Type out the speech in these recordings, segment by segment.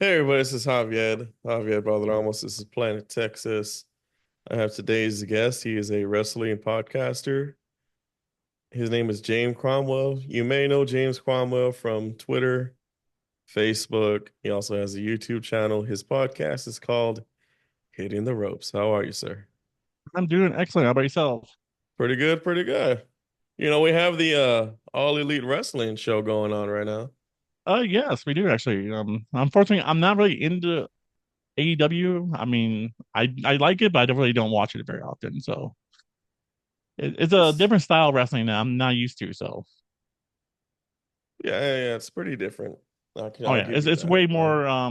Hey everybody, this is Javier Balderramos. This is Planet Texas. I have today's guest. He is a wrestling podcaster. His name is James Cromwell. You may know James Cromwell from Twitter, Facebook. He also has a YouTube channel. His podcast is called Hitting the Ropes. How are you, sir? I'm doing excellent. How about yourself? Pretty good, pretty good. We have the All Elite Wrestling show going on right now. Yes, we do actually. Unfortunately, I'm not really into AEW. I mean, I like it, but I really don't watch it very often. So it's a It's different style of wrestling that I'm not used to. So, yeah, it's pretty different. oh I'll yeah, give it's you it's that. way more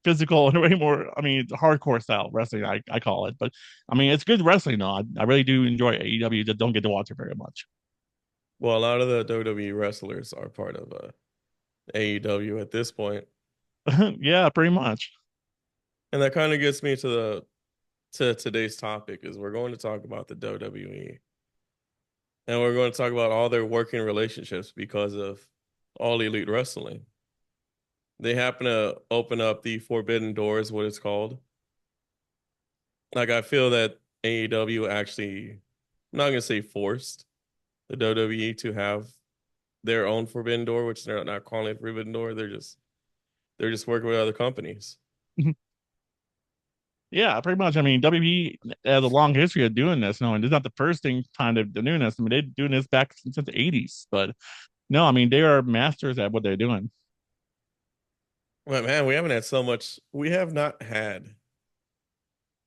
physical and way more. I mean, hardcore style wrestling. I call it, but I mean, it's good wrestling though. I really do enjoy AEW. Just don't get to watch it very much. Well, a lot of the WWE wrestlers are part of AEW at this point. Yeah, pretty much. And that kind of gets me to today's topic is we're going to talk about the WWE. And we're going to talk about all their working relationships because of All Elite Wrestling. They happen to open up the Forbidden Doors, what it's called. Like I feel that AEW actually, I'm not gonna say forced the WWE to have their own Forbidden Door, which they're not calling it Forbidden Door. They're just working with other companies. Yeah, pretty much. I mean, WB has a long history of doing this. No, and it's not the first time they're doing this. I mean, they're doing this back since the 80s. But no, I mean, they are masters at what they're doing. But man, we haven't had so much. We have not had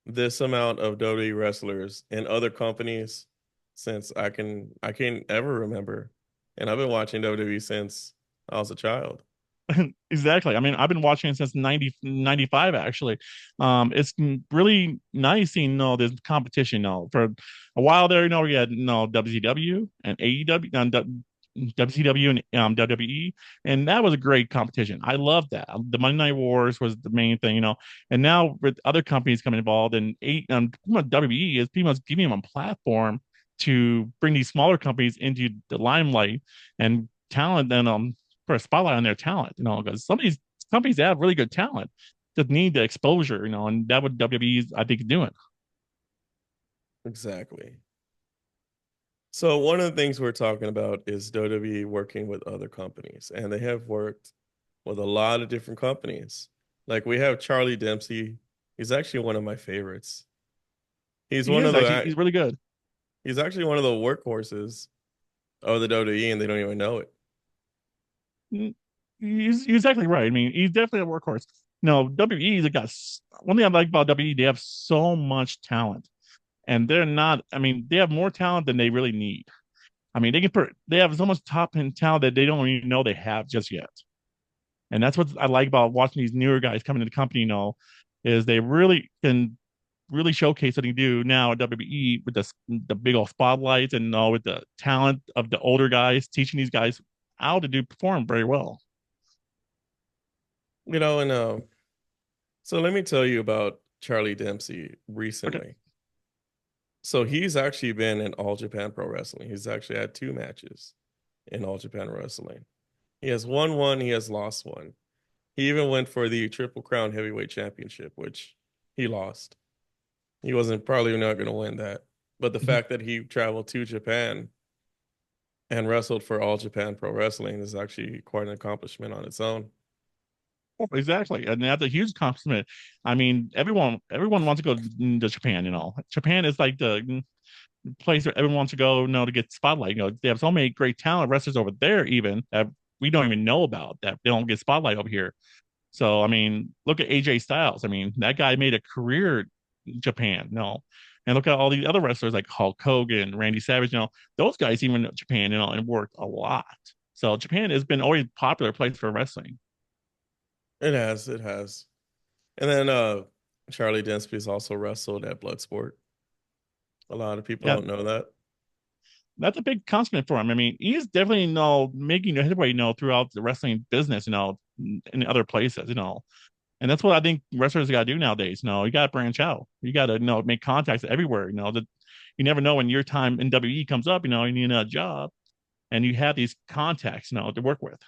this amount of WWE wrestlers in other companies since I can't ever remember. And I've been watching WWE since I was a child. Exactly. I mean, I've been watching it since 1995. Actually. It's really nice seeing, this competition. For a while there, we had, WCW and AEW and WCW and WWE, and that was a great competition. I loved that. The Monday Night Wars was the main thing, and now with other companies coming involved, and WWE is pretty much giving them a platform to bring these smaller companies into the limelight and talent, and for a spotlight on their talent, because some of these companies have really good talent, just need the exposure, and that what WWE is, I think, doing. Exactly. So one of the things we're talking about is WWE working with other companies, and they have worked with a lot of different companies. Like we have Charlie Dempsey. He's actually one of my favorites. He's He one is of actually, the he's really good. he's actually one of the workhorses of the WWE, and they don't even know it. He's exactly right. I mean, he's definitely a workhorse. No, WWE, they got one thing I like about WWE, they have so much talent, and they're not. I mean, they have more talent than they really need. I mean, they have so much top end talent that they don't even know they have just yet. And that's what I like about watching these newer guys come into the company. Is they really can really showcase what they do now at WWE with the big old spotlights and with the talent of the older guys, teaching these guys how to do perform very well. And so let me tell you about Charlie Dempsey Okay. recently. So he's actually been in All Japan Pro Wrestling. He's actually had two matches in All Japan Wrestling. He has won one, he has lost one. He even went for the Triple Crown Heavyweight Championship, which he lost. He wasn't probably not going to win that. But the fact that he traveled to Japan and wrestled for All Japan Pro Wrestling is actually quite an accomplishment on its own. Exactly, and that's a huge compliment. I mean, everyone wants to go to Japan. Japan is like the place where everyone wants to go. To get spotlight. They have so many great talent wrestlers over there, even that we don't even know about that they don't get spotlight over here. So, I mean, look at AJ Styles. I mean, that guy made a career in Japan. And look at all these other wrestlers like Hulk Hogan, Randy Savage. Those guys even in Japan. And worked a lot. So Japan has been always a popular place for wrestling. It has. And then Charlie Dempsey's also wrestled at Bloodsport. A lot of people Yeah, don't know that. that's a big compliment for him. I mean, he's definitely making a headway throughout the wrestling business, in other places, and that's what I think wrestlers got to do nowadays. You got to branch out. You got to make contacts everywhere. That you never know when your time in WE comes up. You need a job, and you have these contacts to work with.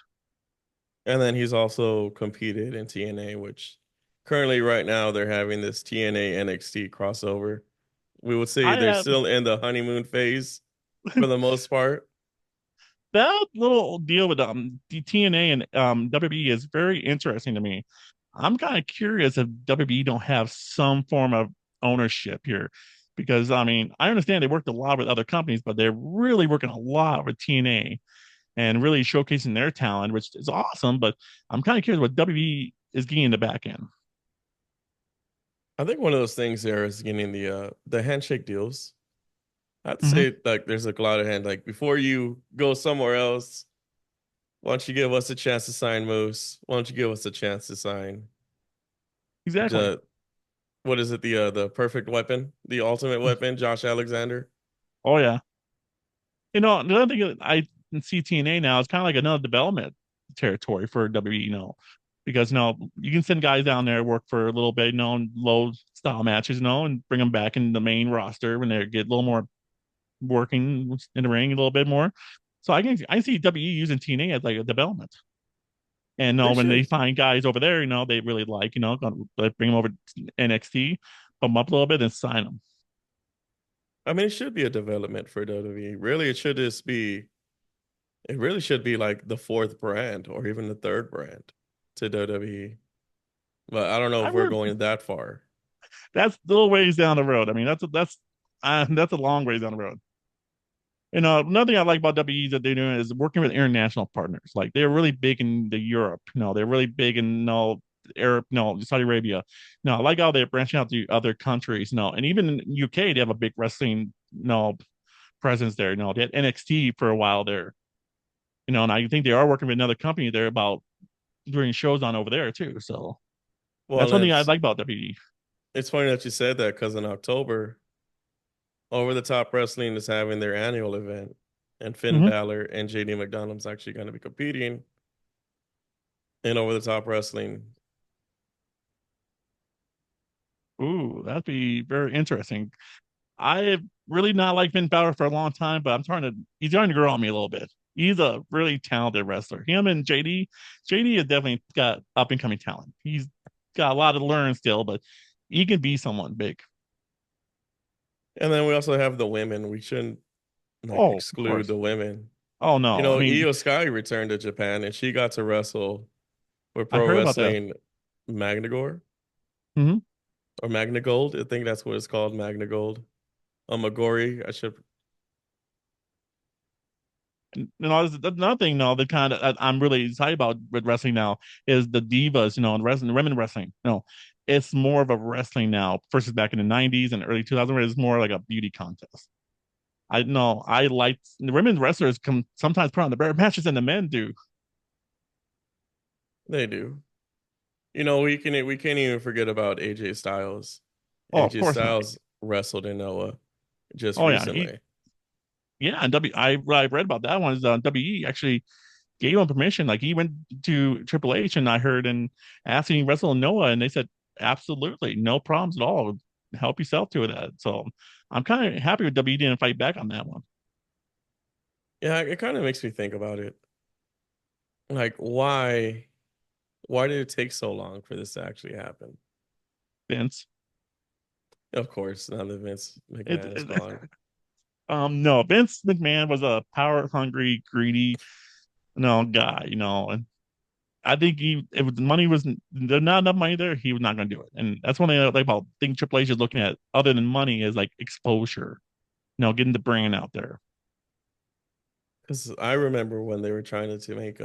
And then he's also competed in TNA, which currently right now they're having this TNA NXT crossover. We would say I they're have still in the honeymoon phase for the most part. that little deal with the TNA and WWE is very interesting to me. I'm kind of curious if WWE don't have some form of ownership here, because I mean I understand they worked a lot with other companies, but they're really working a lot with TNA and really showcasing their talent, which is awesome. But I'm kind of curious what WWE is getting in the back end. I think one of those things there is getting the handshake deals. I have to Hmm. say, like, there's a lot of hand. Like, before you go somewhere else, why don't you give us a chance to sign Moose? Why don't you give us a chance to sign Exactly. the what is it? The perfect weapon, the ultimate weapon, Josh Alexander. Oh yeah. The other thing that I see TNA now is kind of like another development territory for WWE, because you can send guys down there work for a little bit, in low style matches, and bring them back in the main roster when they get a little more working in the ring a little bit more. So I see WWE using TNA as like a development. And They when they should. find guys over there, they really like, bring them over to NXT, pump them up a little bit, and sign them. I mean, it should be a development for WWE. Really, it should just be. It really should be like the fourth brand or even the third brand to WWE. But I don't know I if we're would going that far. That's a little ways down the road. I mean, that's a long ways down the road. Another thing I like about WWE that they're doing is working with international partners. Like they're really big in the Europe. They're really big in Arab, Saudi Arabia. No, I like how they're branching out to other countries. No, and even in UK they have a big wrestling presence there. They had NXT for a while there. And I think they are working with another company there about doing shows on over there too. So that's Well, one thing I like about WWE. it's funny that you said that because in October, Over the Top Wrestling is having their annual event, and Finn Mm-hmm. Balor and JD McDonough's actually going to be competing in Over the Top Wrestling. Ooh, that'd be very interesting. I've really not liked Finn Balor for a long time, but he's starting to grow on me a little bit. He's a really talented wrestler. Him and JD has definitely got up and coming talent. He's got a lot to learn still, but he can be someone big. And then we also have the women. We shouldn't like Oh, of exclude course. the women. Oh You no, I know, mean, Io Sky returned to Japan and she got to wrestle with I Pro heard about that. Wrestling Magnagore Hmm. or Magna Gold. I think that's what it's called, Magna Gold. Magori. I should. That's another thing, that kind of I'm really excited about with wrestling now is the divas, and wrestling, women wrestling. It's more of a wrestling now versus back in the '90s and early 2000s, where it's more like a beauty contest. I know I like the women wrestlers can sometimes put on the better matches than the men do. They do. You know, we can't even forget about AJ Styles. Oh, of AJ course not. Styles wrestled in Noah just Oh yeah, he recently. yeah, and I read about that one is WE actually gave him permission. Like he went to Triple H and I heard and asked him to wrestle Noah, and they said absolutely no problems at all. Help yourself to that. So I'm kind of happy with WWE didn't fight back on that one. Yeah, it kind of makes me think about it. Like, why did it take so long for this to actually happen? Vince, Of course, now that Vince it, McMahon is it gone. no, Vince McMahon was a power hungry, greedy, no guy, and I think if the money was there's not enough money there, he was not going to do it. And that's one thing I like about think Triple H is looking at other than money is like exposure, getting the brand out there. Because I remember when they were trying to make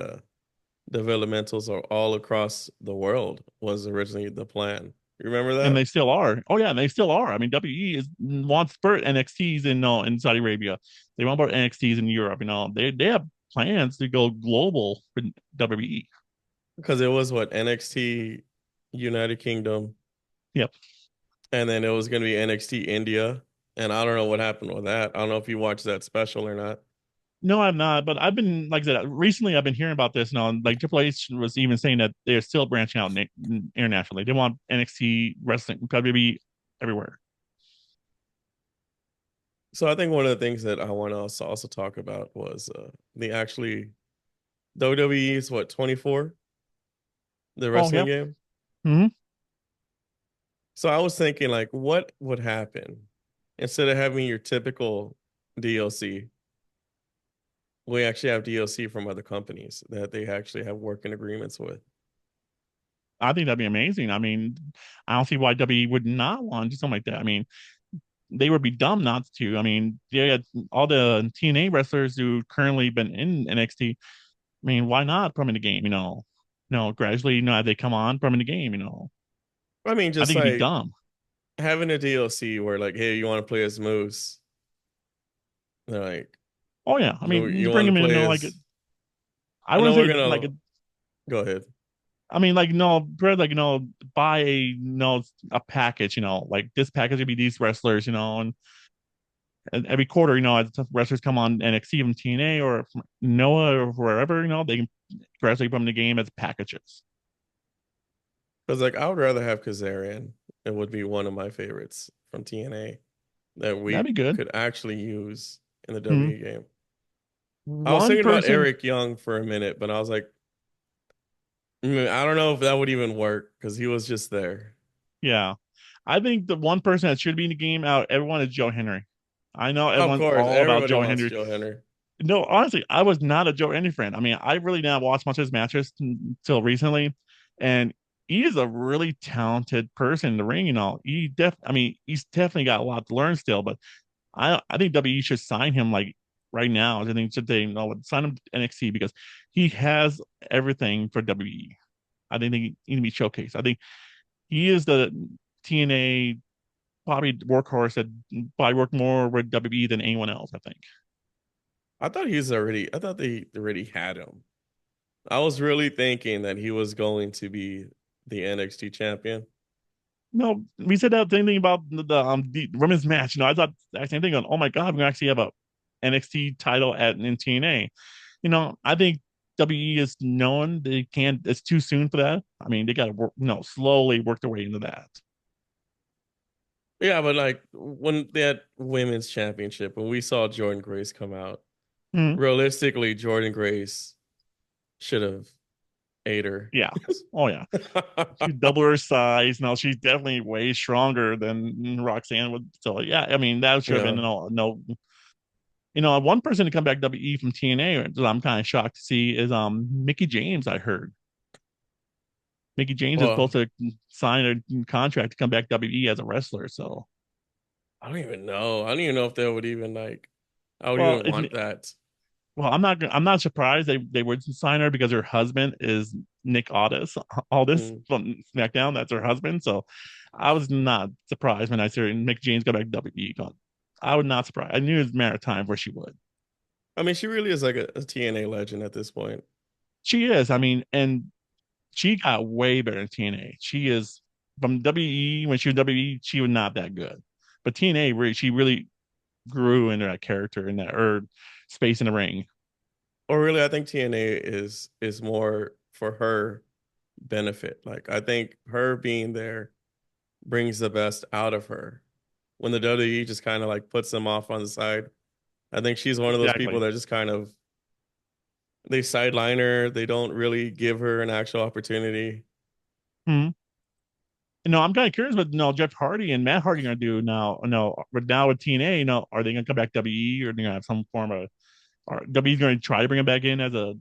developmentals all across the world was originally the plan. You remember And that? they still are. Oh yeah, and they still are. I mean, WE is wants for NXTs in Saudi Arabia. They want more NXTs in Europe. They have plans to go global for WWE. Because it was what NXT United Kingdom, Yep. and then it was going to be NXT India, and I don't know what happened with that. I don't know if you watched that special or not. No, I'm not. But I've been, like I said, recently I've been hearing about this now. And like Triple H was even saying that they're still branching out internationally. They want NXT wrestling WWE everywhere. So I think one of the things that I want to also talk about was the actually WWE is what 24. the Oh wrestling yeah. game. Hmm. So I was thinking like what would happen instead of having your typical DLC, we actually have DLC from other companies that they actually have working agreements with. I think that'd be amazing. I mean, I don't see why WWE would not want to do something like that. I mean, they would be dumb not to. I mean, they had all the TNA wrestlers who currently been in NXT. I mean, why not put them in the game? Gradually, as they come on, put them in the game. I mean, I just think it'd be like dumb. having a DLC where like, hey, you want to play as Moose? They're like, Oh yeah, I mean, you you bring want to them in, play like as I I know wouldn't we're say like gonna go ahead. I mean, like no, Brad, like buy a package. Like this package would be these wrestlers. And every quarter, as wrestlers come on NXT from TNA or from Noah or wherever, they can gradually put them in the game as packages. Because like I would rather have Kazarian. It would be one of my favorites from TNA that That'd we be good. could actually use in the Hmm. W game. I was One thinking about person, Eric Young for a minute, but I was like, I don't know if that would even work because he was just there. yeah. I think the one person that should be in the game out of everyone is Joe Henry. I know Of everyone's course, all about everybody Joe wants Henry. Joe Henry. No, honestly, I was not a Joe Henry fan. I mean, I really did not watch much of his matches until recently, and he is a really talented person in the ring. I mean, he's definitely got a lot to learn still. But I think WWE should sign him like right now. I think should they sign him to NXT because he has everything for WWE. I think he need to be showcased. I think he is the TNA probably workhorse that probably worked more with WWE than anyone else. I think. I thought they already had him. I was really thinking that he was going to be the NXT champion. No, we said that same thing about the women's match. I thought that same thing on. Oh my god, we're gonna actually have a NXT title in TNA. I think WE is known they can't. It's too soon for that. I mean, they got to work, slowly work their way into that. Yeah, but like when that women's championship, when we saw Jordan Grace come out, Mhm. realistically, Jordan Grace should have ate her. Yeah. Oh yeah. She's double her size. Now she's definitely way stronger than Roxanne would. So yeah, I mean that should have been Yeah. no. One person to come back WE from TNA that I'm kind of shocked to see is Mickey James. I heard Mickey James is supposed Well, to sign a contract to come back WE as a wrestler. So I don't even know. I don't even know if they would even like. I would well, even want that. I'm not surprised they would sign her because her husband is Nick Aldis Mm. from SmackDown. That's her husband. So I was not surprised when I saw Mick James go back to WWE. I would not surprise. I knew it was a matter of time where she would. I mean, she really is like a TNA legend at this point. She is. I mean, and she got way better in TNA. She is from WE when she was WE. She was not that good, but TNA she really grew into that character in that space in the ring. Or really, I think TNA is more for her benefit. Like I think her being there brings the best out of her. When the WWE just kind of like puts them off on the side, I think she's one of those people Exactly. that just kind of they sideline her. They don't really give her an actual opportunity. Hmm. I'm kind of curious what Jeff Hardy and Matt Hardy are going to do now. But now with TNA, are they going to come back WE or are they going to have some form of? Or WE's going to try to bring him back in as a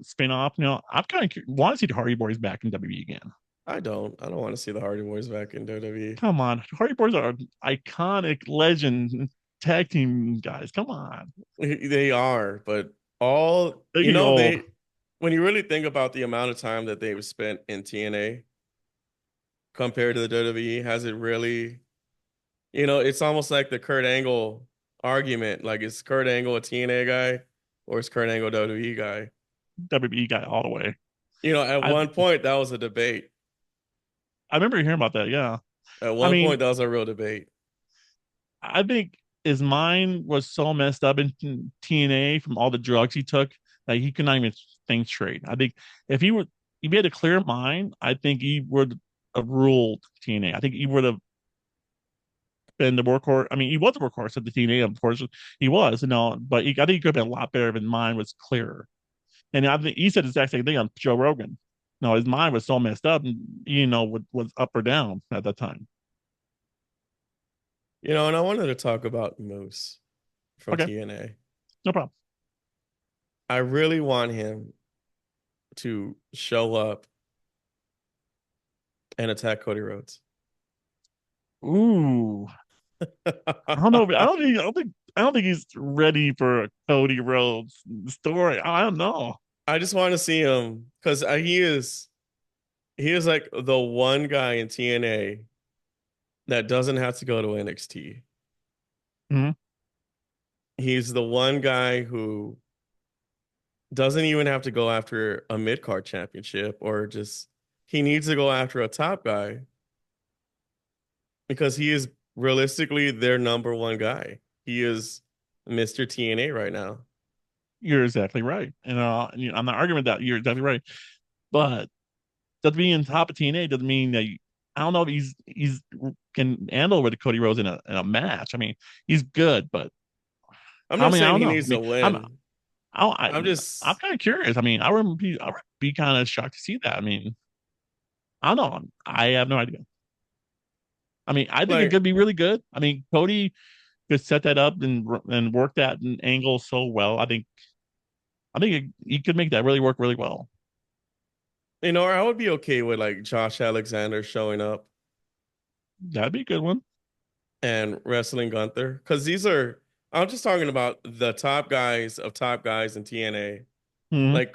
spin-off? I'm kind of want to see the Hardy Boys back in WWE again. I don't. I don't want to see the Hardy Boys back in WWE. Come on, Hardy Boys are iconic legend tag team guys. Come on, They are, but all they're getting old. they when you really think about the amount of time that they've spent in TNA compared to the WWE, has it really, it's almost like the Kurt Angle argument. Like, is Kurt Angle a TNA guy or is Kurt Angle a WWE guy? WWE guy all the way. At I one point that was a debate. I remember hearing about that. Yeah, At I one mean, point that was a real debate. I think his mind was so messed up in TNA from all the drugs he took that he could not even think straight. I think if he would, if he had a clear mind, I think he would have ruled TNA. I think he would have been the workhorse. I mean, he was a workhorse at the TNA, of course. He was, but I think he could have been a lot better if his mind was clearer. And I think he said the exact same thing on Joe Rogan. No, his mind was so messed up, and what was up or down at that time. And I wanted to talk about Moose from Okay, TNA. no problem. I really want him to show up and attack Cody Rhodes. Ooh, I don't know. I don't think he's ready for a Cody Rhodes story. I don't know. I just want to see him because he is like the one guy in TNA that doesn't have to go to NXT. Mhm. He's the one guy who doesn't even have to go after a mid card championship or just he needs to go after a top guy because he is realistically their number one guy. He is Mr. TNA right now. You're exactly right, and I'm not arguing with that. You're exactly right, but doesn't mean in top of TNA doesn't mean that I don't know if he's can handle with Cody Rhodes in a match. I mean, he's good, but I'm I not mean, I saying don't he know. I needs mean, to win. I, I I'm I'm just kind of curious. I mean, I would be kind of shocked to see that. I mean, I don't know. I have no idea. I mean, I think it like, could be really good. I mean, Cody could set that up and work that angle so well. I think he could make that really work really well. I would be okay with like Josh Alexander showing up That'd be a good one. and wrestling Gunther because I'm just talking about the top guys of top guys in TNA. Hmm. Like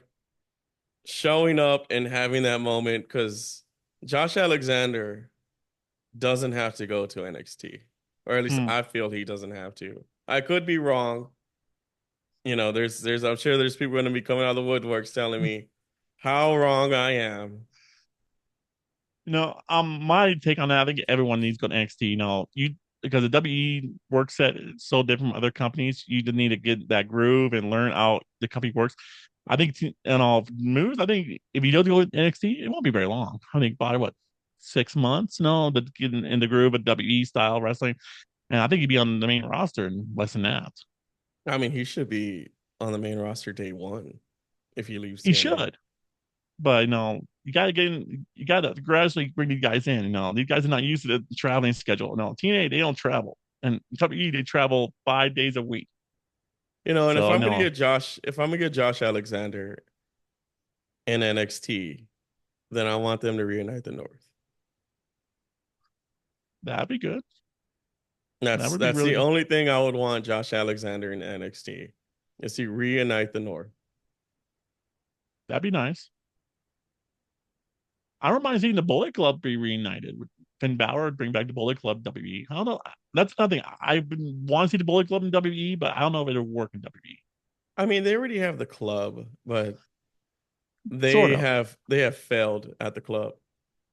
showing up and having that moment because Josh Alexander doesn't have to go to NXT, or at least Hmm. I feel he doesn't have to. I could be wrong. I'm sure there's people going to be coming out of the woodworks telling me how wrong I am. My take on that, I think everyone needs to go to NXT. Because the WWE work set is so different from other companies. You just need to get that groove and learn how the company works. I think, and all moves. I think if you don't go to NXT, it won't be very long. I think by what 6 months, no, to get in the groove of WWE style wrestling, and I think he'd be on the main roster in less than that. I mean, he should be on the main roster day one if he leaves He TNA. should, but you gotta gradually bring these guys in. These guys are not used to the traveling schedule. No, TNA they don't travel, and WWE they travel 5 days a week. And So if I'm gonna get Josh Alexander in NXT, then I want them to reunite the North. that'd be good. That That's would be that's really the good. only thing I would want Josh Alexander in NXT is to reunite the North. That'd be nice. I don't mind seeing the Bullet Club be reunited with Finn Balor, bring back the Bullet Club WWE. I don't know. That's nothing. I've been want to see the Bullet Club in WWE, but I don't know if it'll work in WWE. I mean, they already have the club, but Sort they of. have failed at the club.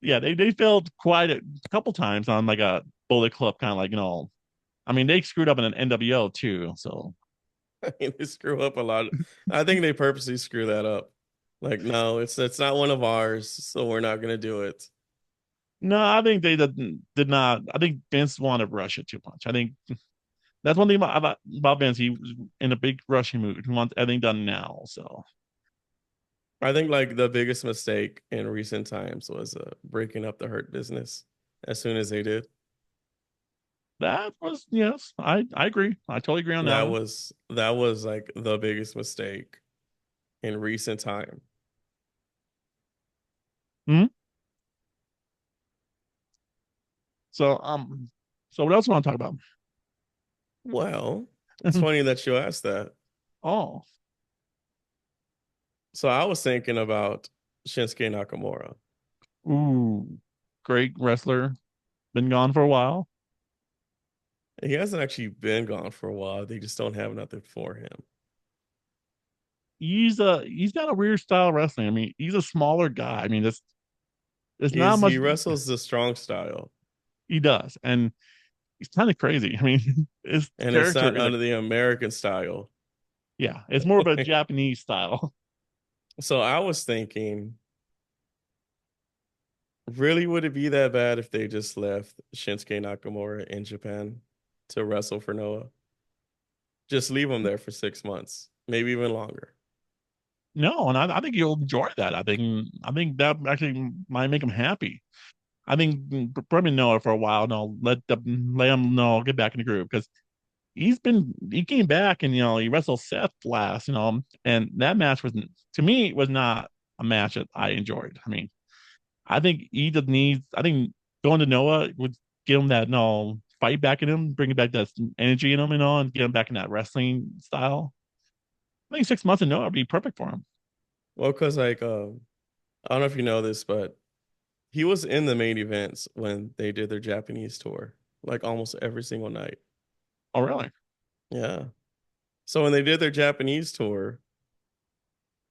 Yeah, they failed quite a couple times on like a Bullet Club kind of like. I mean, they screwed up in an NWO too. So I mean, they screw up a lot. I think they purposely screw that up. Like, no, it's not one of ours, so we're not gonna do it. no, I think they did not. I think Vince wanted to rush it too much. I think that's one thing about Vince. He was in a big rushing mood. He wants everything done now. So I think like the biggest mistake in recent times was breaking up the Hurt Business as soon as they did. that was yes. I agree. I totally agree on that one. That was like the biggest mistake in recent time. Hmm. So so what else do you want to talk about? Well, it's funny that you asked that. Oh, So I was thinking about Shinsuke Nakamura. ooh, great wrestler. Been gone for a while. He hasn't actually been gone for a while. They just don't have nothing for him. He's got a weird style of wrestling. I mean, he's a smaller guy. I mean, there's not much He wrestles the strong style, he does, and he's kind of crazy. I mean, his and it's character not is a under the American style. yeah, it's more of a Japanese style. So I was thinking, really, would it be that bad if they just left Shinsuke Nakamura in Japan to wrestle for Noah? Just leave him there for 6 months, maybe even longer. No, and I think you'll enjoy that. I think that actually might make him happy. I think probably Noah for a while. No, let him know get back in the groove because he came back and he wrestled Seth last, and that match was to me was not a match that I enjoyed. I mean, I think he just needs. I think going to Noah would give him that fight back in him, bring back that energy in him, and get him back in that wrestling style. I think 6 months in Noah would be perfect for him. Well, because like I don't know if you know this, but he was in the main events when they did their Japanese tour, like almost every single night. Oh, really? Yeah. So when they did their Japanese tour,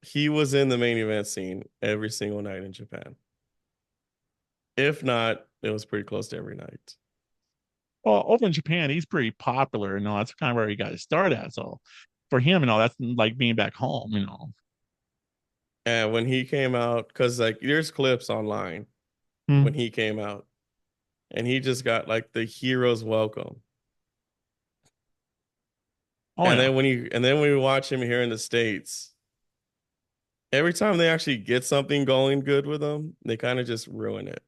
he was in the main event scene every single night in Japan. If not, it was pretty close to every night. Well, over in Japan, he's pretty popular. That's kind of where he got his start at. So for him, that's like being back home. And when he came out, because like there's clips online Hmm. when he came out, and he just got like the hero's welcome. Oh And yeah. then when we watch him here in the States, every time they actually get something going good with him, they kind of just ruin it.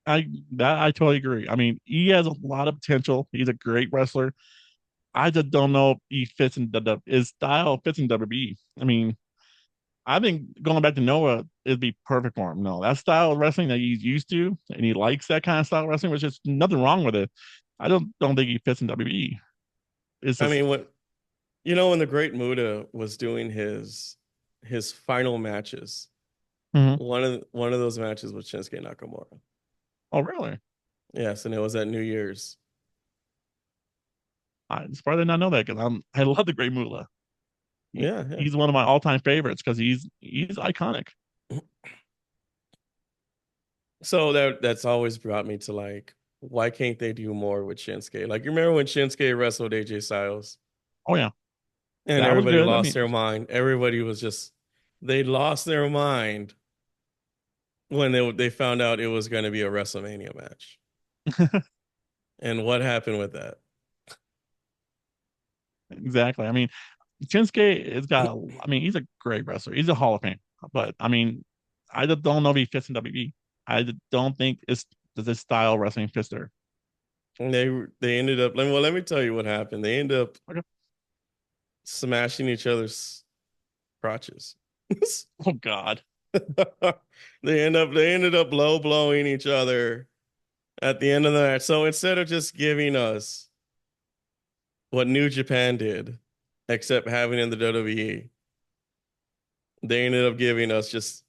I totally agree. I mean, he has a lot of potential. He's a great wrestler. I just don't know if he fits in his style fits in WWE. I mean, I think going back to Noah, it'd be perfect for him. No, that style of wrestling that he's used to, and he likes that kind of style of wrestling, which is nothing wrong with it. I don't think he fits in WWE. It's I just, mean, when the Great Muta was doing his final matches, mhm. one of those matches was Shinsuke Nakamura. Oh really? Yes, and it was at New Year's. I'm surprised I did not know that because I love the Great Moolah. Yeah, yeah. He's one of my all time favorites because he's iconic. So that's always brought me to like, why can't they do more with Shinsuke? Like, you remember when Shinsuke wrestled AJ Styles Oh yeah, and that was everybody good. I lost mean, their mind? Everybody was just they lost their mind when they found out it was going to be a WrestleMania match. And what happened with that? exactly. I mean, Shinsuke has got. I mean, he's a great wrestler. He's a Hall of Fame. But I mean, I just don't know if he fits in WWE. I just don't think it's this style of wrestling fits there. And they ended up. Well, let me tell you what happened. They ended up Okay. smashing each other's crotches. Oh God. They ended up low blowing each other at the end of the match. So instead of just giving us what New Japan did, except having in the WWE, they ended up giving us just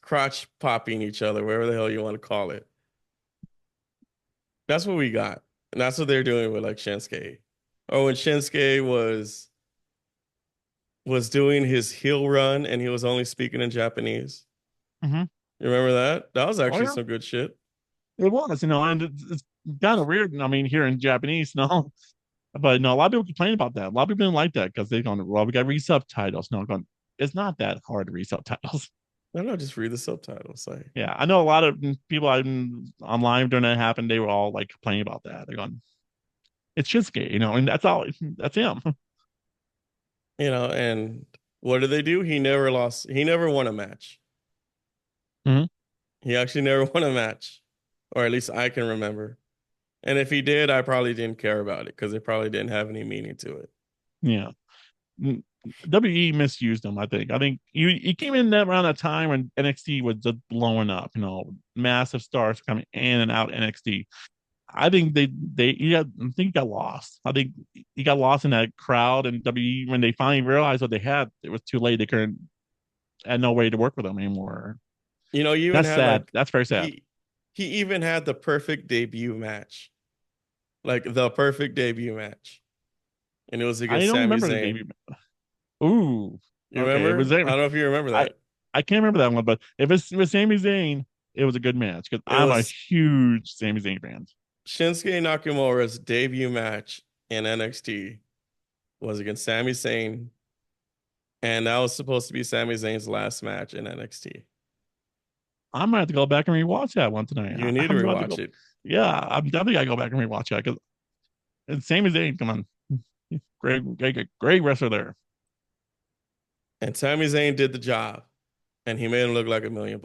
crotch popping each other, wherever the hell you want to call it. That's what we got. And that's what they're doing with like Shinsuke. Or when Shinsuke was doing his heel run and he was only speaking in Japanese. Hmm. You remember that? That was Oh actually yeah, some good shit. it was. And it's kind of weird. I mean, here in Japanese, no. But no, a lot of people complain about that. A lot of people didn't like that because they're going, well, we got read subtitles. No, I'm going, it's not that hard to read subtitles. I don't know, just read the subtitles. Like, Yeah, I know a lot of people online during that happened. They were all like complaining about that. They're going, it's Shinsuke, and that's all. That's him. and what did they do? He never lost. He never won a match. Hmm. He actually never won a match, or at least I can remember. And if he did, I probably didn't care about it because it probably didn't have any meaning to it. Yeah. WE misused him. I think he came in that around that time when NXT was just blowing up. Massive stars coming in and out NXT. I think I think he got lost. I think he got lost in that crowd and WE when they finally realized what they had. It was too late. They couldn't had no way to work with him anymore. He even That's had sad. like That's very sad. he even had the perfect debut match, like the perfect debut match, and it was I against don't Sami remember the Zayn. debut. Ooh, You okay. It was remember? I don't know if you remember I that. I can't remember that one, but if it was Sami Zayn, it was a good match because It I'm a was huge Sami Zayn fan. Shinsuke Nakamura's debut match in NXT was against Sami Zayn, and that was supposed to be Sami Zayn's last match in NXT. I might have to go back and rewatch that one tonight. You need to I'm about to rewatch go. it. Yeah, I'm definitely gotta go back and rewatch that because it's Sami Zayn. Come on, great wrestler there. And Sami Zayn did the job, and he made him look like $1 million.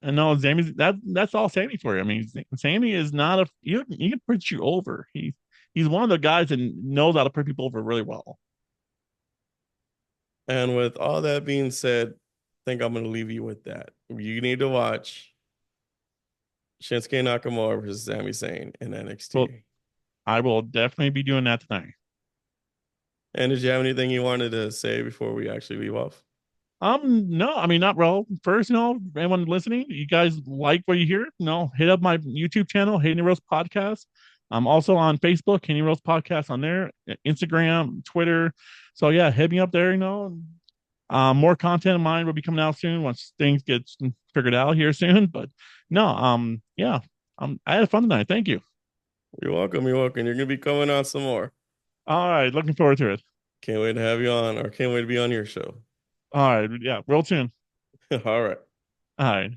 And no, Sammy, that's all Sammy for you. I mean, Sammy is not a he can put you over. He's one of the guys that knows how to put people over really well. And with all that being said, I think I'm going to leave you with that. You need to watch Shinsuke Nakamura versus Sami Zayn in Well, NXT. I will definitely be doing that tonight. And did you have anything you wanted to say before we actually leave off? No, I mean, not real. First, anyone listening, you guys like what you hear? No, hit up my YouTube channel, Hayden Rose Podcast. I'm also on Facebook, Hayden Rose Podcast on there, Instagram, Twitter. So yeah, hit me up there. More content of mine will be coming out soon once things get figured out here soon. But no, yeah, I had fun tonight. Thank you. You're welcome. You're welcome. You're going to be coming on some more. All right, looking forward to it. Can't wait to have you on, or can't wait to be on your show. All right, yeah, real soon. All right. All right.